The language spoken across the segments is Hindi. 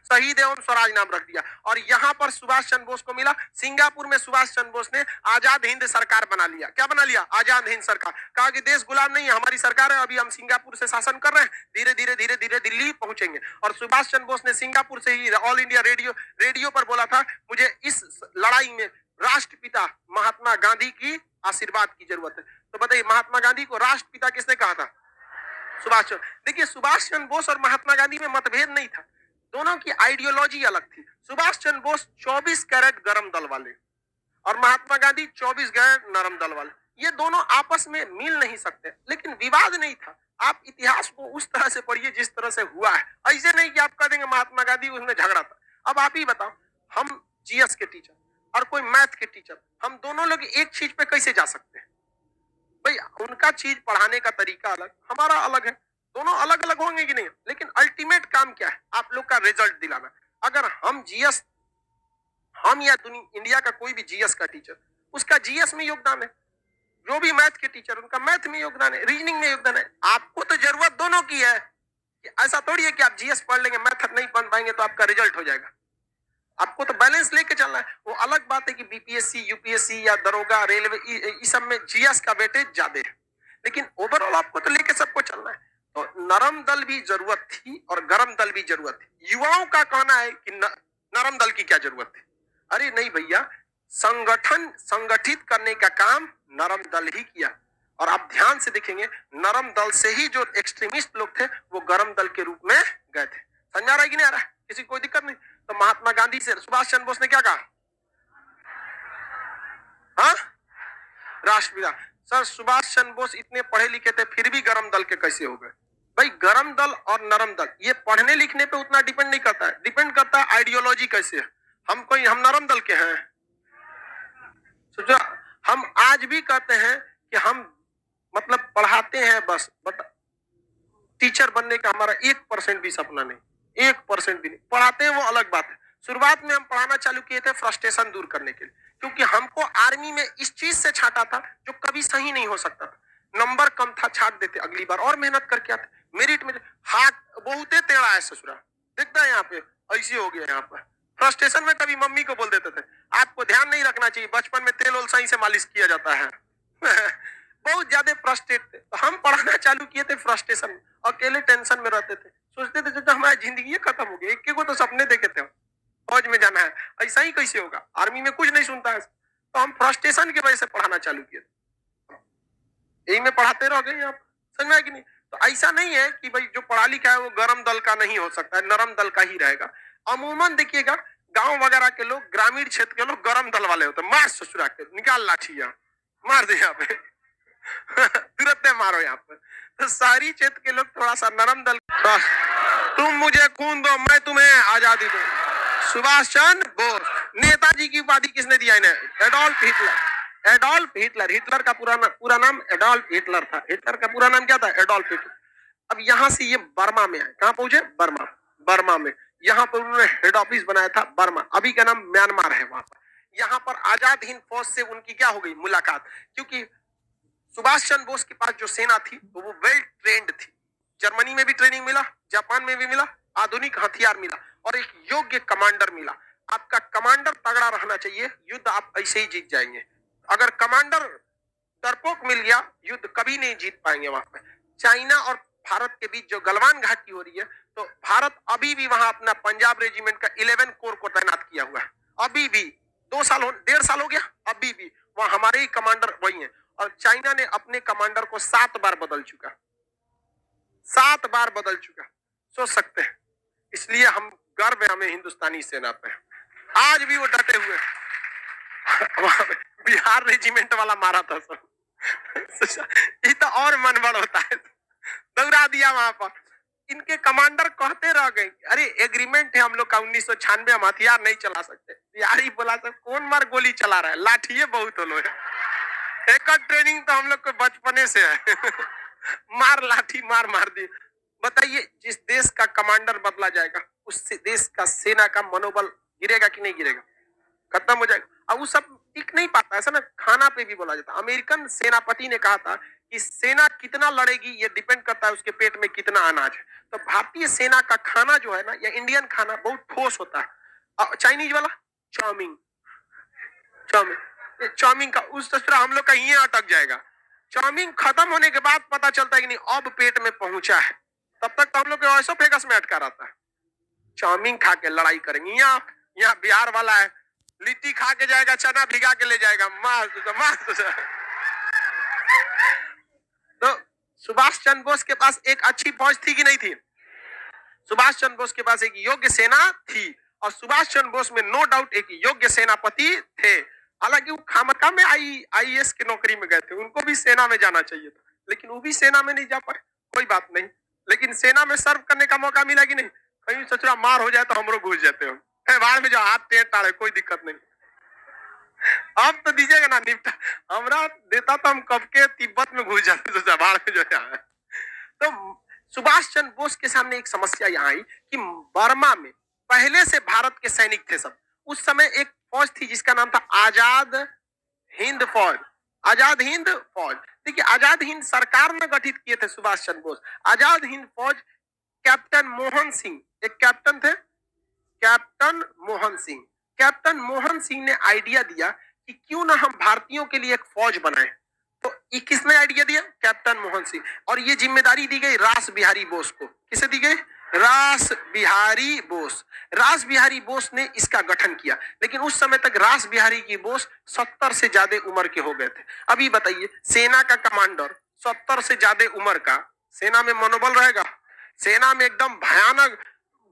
शहीद एवं स्वराज नाम रख दिया। और यहाँ पर सुभाष चंद्र बोस को मिला, सिंगापुर में सुभाष चंद्र बोस ने आजाद हिंद सरकार बना लिया। क्या बना लिया? आजाद हिंद सरकार। कहा कि देश गुलाम नहीं है, हमारी सरकार है, अभी हम सिंगापुर से शासन कर रहे हैं, धीरे धीरे धीरे धीरे दिल्ली पहुंचेंगे। और सुभाष चंद्र बोस ने सिंगापुर से ही ऑल इंडिया रेडियो पर बोला था, मुझे इस लड़ाई में राष्ट्रपिता महात्मा गांधी की आशीर्वाद की जरूरत है। तो बताइए, महात्मा गांधी को राष्ट्रपिता किसने कहा था? सुभाष चंद्र। देखिए, सुभाष चंद्र बोस और महात्मा गांधी में मतभेद नहीं था, दोनों की आइडियोलॉजी अलग थी। सुभाष चंद्र बोस 24 कैरेट गरम दल वाले और महात्मा गांधी 24 कैरेट नरम दल वाले, ये दोनों आपस में मिल नहीं सकते। लेकिन विवाद नहीं था। आप इतिहास को उस तरह से पढ़िए जिस तरह से हुआ है, ऐसे नहीं कि आप कह देंगे महात्मा गांधी उसमें झगड़ा था। अब आप ही बताओ, हम जीएस के टीचर और कोई मैथ के टीचर, हम दोनों लोग एक चीज पे कैसे जा सकते हैं? भाई, उनका चीज पढ़ाने का तरीका अलग, हमारा अलग है, दोनों अलग अलग होंगे कि नहीं? लेकिन अल्टीमेट काम क्या है? आप लोग का रिजल्ट दिलाना। अगर हम जीएस, हम या इंडिया का कोई भी जीएस का टीचर, उसका जीएस में योगदान है, जो भी मैथ के टीचर उनका मैथ में योगदान है, रीजनिंग में योगदान है। आपको तो जरूरत दोनों की है। ऐसा थोड़ी है कि आप जीएस पढ़ लेंगे मैथ नहीं पढ़ पाएंगे तो आपका रिजल्ट हो जाएगा। आपको तो बैलेंस लेके चलना है। वो अलग बात है कि बीपीएससी, यूपीएससी या दरोगा, रेलवे, इस सब में जीएस का वेटेज ज्यादा है, लेकिन ओवरऑल आपको तो लेके सबको चलना है। तो नरम दल भी जरूरत थी और गरम दल भी जरूरत थी। युवाओं का कहना है कि नरम दल की क्या जरूरत थी? अरे नहीं भैया, संगठित करने का काम नरम दल ही किया। और आप ध्यान से देखेंगे, नरम दल से ही जो एक्सट्रीमिस्ट लोग थे वो गरम दल के रूप में गए थे। समझ आ रहा है कि नहीं आ रहा है? किसी कोई दिक्कत नहीं? तो महात्मा गांधी से सुभाष चंद्र बोस ने क्या कहा? हाँ, राष्ट्रपिता। सर, सुभाष चंद्र बोस इतने पढ़े लिखे थे फिर भी गरम दल के कैसे हो गए? भाई, गरम दल और नरम दल ये पढ़ने लिखने पे उतना डिपेंड नहीं करता है, डिपेंड करता है आइडियोलॉजी कैसे है। हम नरम दल के हैं। सोचो, हम आज भी कहते हैं कि हम मतलब पढ़ाते हैं बस, बट टीचर बनने का हमारा 1% भी सपना नहीं, 1% भी नहीं। पढ़ाते हैं वो अलग बात है। शुरुआत में हम पढ़ाना चालू किए थे फ्रस्ट्रेशन दूर करने के लिए, क्योंकि हमको आर्मी में इस चीज से छांटा था जो कभी सही नहीं हो सकता था। नंबर कम था, छाट देते, अगली बार और मेहनत करके आते। मेरिट में हाथ बहुते टेढ़ा है ससुरा, देखता है यहाँ पे ऐसे हो गया। यहाँ पर फ्रस्ट्रेशन में कभी मम्मी को बोल देते थे, आपको ध्यान नहीं रखना चाहिए, बचपन में तेल और सही से मालिश किया जाता है। बहुत ज्यादा फ्रस्ट्रेट थे, तो हम पढ़ाना चालू किए थे फ्रस्ट्रेशन में। अकेले टेंशन में रहते थे, सोचते थे जो हमारी जिंदगी खत्म हो गई। एक को तो सपने देखे थे, फौज में जाना है, ऐसा ही कैसे होगा? आर्मी में कुछ नहीं सुनता है। तो हम फ्रस्ट्रेशन की वजह से पढ़ाना चालू किए, यही में पढ़ाते रह गए आप। समझ में आया कि नहीं? तो ऐसा नहीं है कि भाई जो पढ़ा लिखा है वो गरम दल का नहीं हो सकता है, नरम दल का ही रहेगा। अमूमन देखिएगा, गांव वगैरह के लोग, ग्रामीण क्षेत्र के लोग गरम दल वाले होते हैं। मार ससुरा के, निकाल लाठी, यहाँ मार दे, यहाँ पे तुरंत मारो यहाँ पर। तो शहरी क्षेत्र के लोग थोड़ा सा नरम दल। तुम मुझे खून दो, मैं तुम्हें आजादी दूं। सुभाष चंद्र बोस। नेताजी की उपाधि किसने दिया इन्हें? Adolf Hitler. Adolf Hitler, Hitler का पूरा नाम एडोल्फ हिटलर था। हिटलर का पूरा नाम क्या था? Adolf Hitler. अब यहां से ये बर्मा में आए, कहां पहुंचे? बर्मा। बर्मा में यहाँ पर उन्होंने हेड ऑफिस बनाया था, बर्मा, अभी का नाम म्यांमार है। वहां पर यहाँ पर आजाद हिंद फौज से उनकी क्या हो गई? मुलाकात। क्योंकि सुभाष चंद्र बोस के पास जो सेना थी तो वो वेल ट्रेंड थी। जर्मनी में भी ट्रेनिंग मिला, जापान में भी मिला, आधुनिक हथियार मिला और एक योग्य कमांडर मिला। आपका कमांडर तगड़ा रहना चाहिए, युद्ध आप ऐसे ही जीत जाएंगे। अगर कमांडर डरपोक मिल गया, युद्ध कभी नहीं जीत पाएंगे। वहां पे चाइना और भारत के बीच जो गलवान घाटी हो रही है, तो भारत अभी भी वहां अपना पंजाब रेजिमेंट का 11 कोर को तैनात किया हुआ है। अभी भी 1.5 साल हो गया, अभी भी वहां हमारे ही कमांडर वही है। और चाइना ने अपने कमांडर को 7 बार बदल चुका, 7 बार बदल चुका, सोच सकते हैं। इसलिए हम गर्व है हमें हिंदुस्तानी सेना पे, आज भी वो डटे हुए। बिहार रेजिमेंट वाला मारा था सब। ये तो और मन बड़ होता है, दौड़ा दिया वहां पर। इनके कमांडर कहते रह गए, अरे एग्रीमेंट है हम लोग का 1996, हम हथियार नहीं चला सकते। यार ही बोला सब, कौन मार गोली चला रहा है, लाठिए बहुत हो लो है। एक ट्रेनिंग तो हम लोग को बचपने से है। मार लाठी मार दी। बताइए, जिस देश का कमांडर बदला जाएगा उस देश का सेना का मनोबल गिरेगा कि नहीं गिरेगा? खत्म हो जाएगा। अब वो सब टिक नहीं पाता, ऐसा ना खाना पे भी बोला जाता। अमेरिकन सेनापति ने कहा था कि सेना कितना लड़ेगी ये डिपेंड करता है उसके पेट में कितना अनाज है। तो भारतीय सेना का खाना जो है ना, या इंडियन खाना बहुत ठोस होता है। चाइनीज वाला चाउमीन, चाउमीन चाउमीन का उस तरह हम लोग का ये अटक जाएगा। चाउमीन खत्म होने के बाद पता चलता है कि नहीं अब पेट में पहुंचा है, तब तक तो हम लोग के ऐसो फेगस में अटका रहता है। चाउमीन खा के लड़ाई करेंगे। यहाँ बिहार वाला है, लिट्टी खा के जाएगा, चना भिगा के ले जाएगा, मार तो सुभाष चंद्र बोस के पास एक अच्छी फौज थी कि नहीं थी? सुभाष चंद्र बोस के पास एक योग्य सेना थी, और सुभाष चंद्र बोस में नो डाउट एक योग्य सेनापति थे। हालांकि वो खामखा में आईएएस की नौकरी में गए थे, उनको भी सेना में जाना चाहिए था, लेकिन वो भी सेना में नहीं जा पाए। कोई बात नहीं, लेकिन सेना में सर्व करने का मौका मिला कि नहीं? कहीं सचुरा मार हो जाए तो हम लोग घुस जाते हो, बाहर में जो हाथ टेढ़ टाड़े, कोई दिक्कत नहीं। अब तो दीजिएगा ना निपटा, हमरा देता तो हम कब के तिब्बत में घुस जाते तो बाहर में जो है। तो सुभाष चंद्र बोस के सामने एक समस्या यहाँ आई कि बर्मा में पहले से भारत के सैनिक थे सब। उस समय एक फौज थी जिसका नाम था आजाद हिंद फौज। आजाद हिंद फौज, देखिए आजाद हिंद सरकार ने गठित किए थे सुभाष चंद्र बोस। आजाद हिंद फौज कैप्टन मोहन सिंह, एक कैप्टन थे, कैप्टन मोहन सिंह। कैप्टन मोहन सिंह ने आइडिया दिया कि क्यों ना हम भारतीयों के लिए एक फौज बनाएं। तो ये किसने आइडिया दिया? कैप्टन मोहन सिंह। और ये जिम्मेदारी दी गई रास बिहारी बोस को। किसे दी गई? रास बिहारी बोस। रास बिहारी बोस ने इसका गठन किया, लेकिन उस समय तक रास बिहारी की बोस 70 से ज्यादा उम्र के हो गए थे। अभी बताइए, सेना का कमांडर 70 से ज्यादा उम्र का, सेना में मनोबल रहेगा? सेना में एकदम भयानक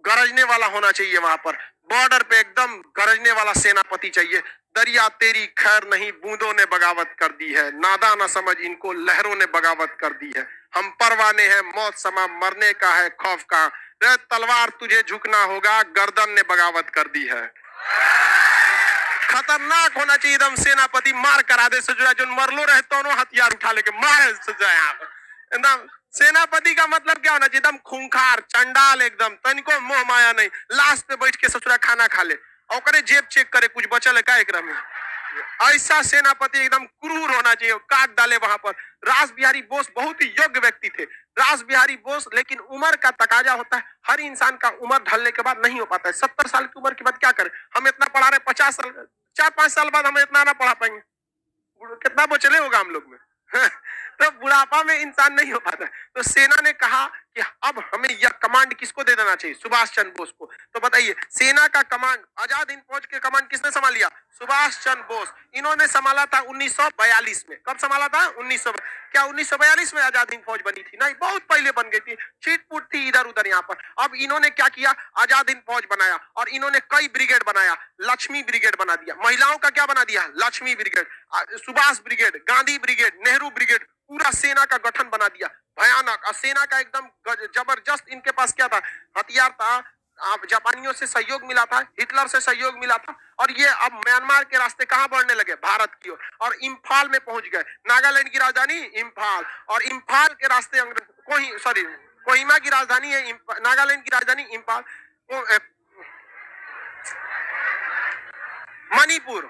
गरजने वाला होना चाहिए, वहां पर बॉर्डर पे एकदम गरजने वाला सेनापति चाहिए। दरिया तेरी खैर नहीं, बूंदों ने बगावत कर दी है, नादा ना समझ इनको लहरों ने बगावत कर दी है। हम परवाने हैं, मौत समा मरने का है खौफ का, रे तलवार तुझे झुकना होगा, गर्दन ने बगावत कर दी है। खतरनाक होना चाहिए एकदम सेनापति, मार करा दे सजुरा, जो मरलो रहे दोनों हथियार उठा लेके मारे सजुरा। यहाँ पर एकदम सेनापति का मतलब क्या होना चाहिए? एकदम खूंखार, चंडाल, एकदम तनिको मोह माया नहीं, लाश पे बैठ के ससुरा खाना खा ले और जेब चेक करे कुछ बचल है का एकरा में। ऐसा सेनापति एकदम क्रूर होना चाहिए, काट डाले वहां पर। रास बिहारी बोस बहुत ही योग्य व्यक्ति थे, रास बिहारी बोस। लेकिन उम्र का तकाजा होता है, हर इंसान का उम्र ढलने के बाद नहीं हो पाता है। 70 साल की उम्र के बाद क्या करें? हम इतना पढ़ा रहे, 50 साल, 4-5 साल बाद हम इतना ना पढ़ा पाएंगे, कितना बचले होगा हम लोग में। तो बुढ़ापा में इंसान नहीं हो पाता। तो सेना ने कहा कि अब हमें यह कमांड किसको दे देना चाहिए? सुभाष चंद्र बोस को। तो बताइए, सेना का कमांड, आजाद हिंद फौज के कमांड किसने संभाल लिया? सुभाष चंद्र बोस। इन्होंने संभाला था 1942 में। कब संभाला था? 1900। क्या 1942 में आजाद हिंद फौज बनी थी? नहीं, बहुत पहले बन गई थी, चीटपुट थी इधर उधर। यहाँ पर अब इन्होंने क्या किया? आजाद हिंद फौज बनाया, और इन्होंने कई ब्रिगेड बनाया। लक्ष्मी ब्रिगेड बना दिया, महिलाओं का क्या बना दिया? Lakshmi brigade, Subhash brigade, Gandhi brigade, Nehru brigade, पूरा सेना का गठन बना दिया। भयानक। और सेना का एकदम जबरदस्त इनके पास क्या था? हथियार था। जापानियों से सहयोग मिला था, हिटलर से सहयोग मिला था, और ये अब म्यांमार के रास्ते कहां बढ़ने लगे? भारत की ओर। और इम्फाल में पहुंच गए, नागालैंड की राजधानी इम्फाल, और इम्फाल के रास्ते कोहिमा की राजधानी है, नागालैंड की राजधानी इम्फाल, मणिपुर,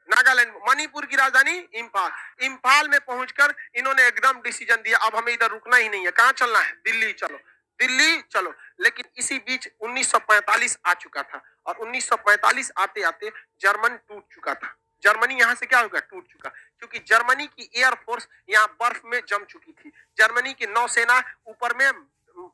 नागालैंड, मणिपुर की राजधानी इम्फाल। इम्फाल में पहुंचकर इन्होंने एकदम डिसीजन दिया, अब हमें इधर रुकना ही नहीं है। कहां चलना है? दिल्ली चलो, दिल्ली चलो। लेकिन इसी बीच 1945 आ चुका था, और 1945 आते आते जर्मन टूट चुका था। जर्मनी यहां से क्या हो गया? टूट चुका, क्योंकि जर्मनी की एयरफोर्स यहाँ बर्फ में जम चुकी थी। जर्मनी की नौसेना ऊपर में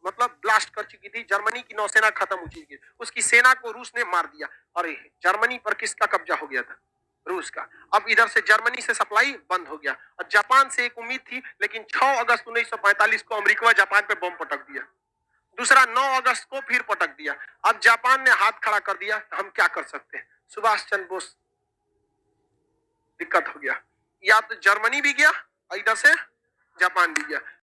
मतलब ब्लास्ट कर चुकी थी। जर्मनी की नौसेना खत्म हो चुकी थी, उसकी सेना को रूस ने मार दिया, और जर्मनी पर किसका कब्जा हो गया था? रूस का। अब इधर से जर्मनी से सप्लाई बंद हो गया, और जापान से एक उम्मीद थी, लेकिन 6 अगस्त 1945 को अमेरिका जापान पे बम पटक दिया। दूसरा 9 अगस्त को फिर पटक दिया। अब जापान ने हाथ खड़ा कर दिया, हम क्या कर सकते हैं? सुभाष चंद्र बोस, दिक्कत हो गया, या तो जर्मनी भी गया और इधर से जापान भी गया।